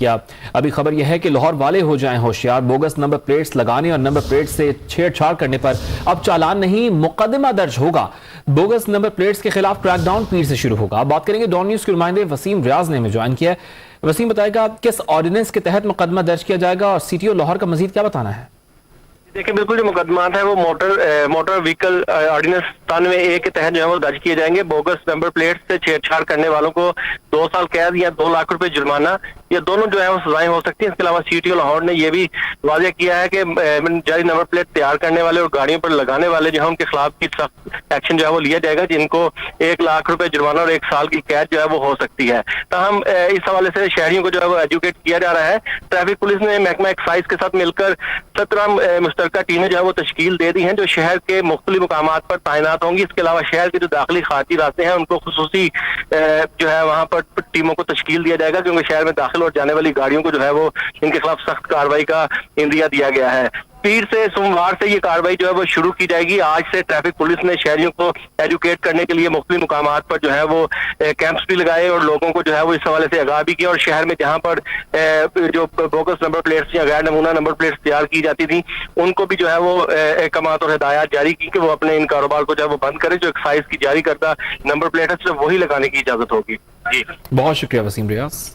کیا ابھی خبر یہ ہے کہ لاہور والے ہو جائیں ہوشیار، بوگس نمبر پلیٹس لگانے اور نمبر پلیٹ سے چھیڑ چھاڑ کرنے پر اب چالان نہیں مقدمہ درج ہوگا۔ بوگس نمبر پلیٹس کے خلاف کریک ڈاؤن پیر سے شروع ہوگا۔ بات کریں گے ڈان نیوز کے نمائندے وسیم ریاض نے ہمیں جوائن کیا ہے۔ وسیم بتائے گا کس آرڈیننس کے تحت مقدمہ درج کیا جائے گا اور سی ٹی او لاہور کا مزید کیا بتانا ہے؟ دیکھیں بالکل جو مقدمات ہیں وہ موٹر وہیکل آرڈیننس 97A کے تحت جو ہے وہ درج کیے جائیں گے۔ بوگس نمبر پلیٹ سے چھیڑ چھاڑ کرنے والوں کو 2 سال قید یا 2 لاکھ روپے جرمانہ، یہ دونوں جو ہے وہ سزائیں ہو سکتی ہیں۔ اس کے علاوہ سی ٹی او لاہور نے یہ بھی واضح کیا ہے کہ جعلی نمبر پلیٹ تیار کرنے والے اور گاڑیوں پر لگانے والے جو ہے ان کے خلاف بھی سخت ایکشن جو ہے وہ لیا جائے گا، جن کو 1 لاکھ روپے جرمانہ اور 1 سال کی قید جو ہے وہ ہو سکتی ہے۔ تاہم اس حوالے سے شہریوں کو جو ہے وہ ایجوکیٹ کیا جا رہا ہے۔ ٹریفک پولیس نے محکمہ ایکسائز کے ساتھ مل کر 17 مشترکہ ٹیمیں جو ہے وہ تشکیل دے دی ہیں جو شہر کے مختلف مقامات پر تعینات ہوں گی۔ اس کے علاوہ شہر کے جو داخلی خارجی راستے ہیں ان کو خصوصی جو ہے وہاں پر ٹیموں کو تشکیل دیا جائے گا، کیونکہ شہر میں داخل اور جانے والی گاڑیوں کو جو ہے وہ ان کے خلاف سخت کارروائی کا اندیا دیا گیا ہے۔ پیر سے سوموار سے یہ کارروائی جو ہے وہ شروع کی جائے گی۔ آج سے ٹریفک پولیس نے شہریوں کو ایجوکیٹ کرنے کے لیے مختلف مقامات پر جو ہے وہ کیمپس بھی لگائے اور لوگوں کو جو ہے وہ اس حوالے سے آگاہ بھی کیا، اور شہر میں جہاں پر جو بوگس نمبر پلیٹس یا غیر نمونہ نمبر پلیٹس تیار کی جاتی تھیں ان کو بھی جو ہے وہ احکامات اور ہدایات جاری کی کہ وہ اپنے ان کاروبار کو جو ہے وہ بند کرے۔ جو ایکسائز کی جاری کردہ نمبر پلیٹ ہے صرف وہی لگانے کی اجازت ہوگی۔ جی بہت شکریہ وسیم ریاض۔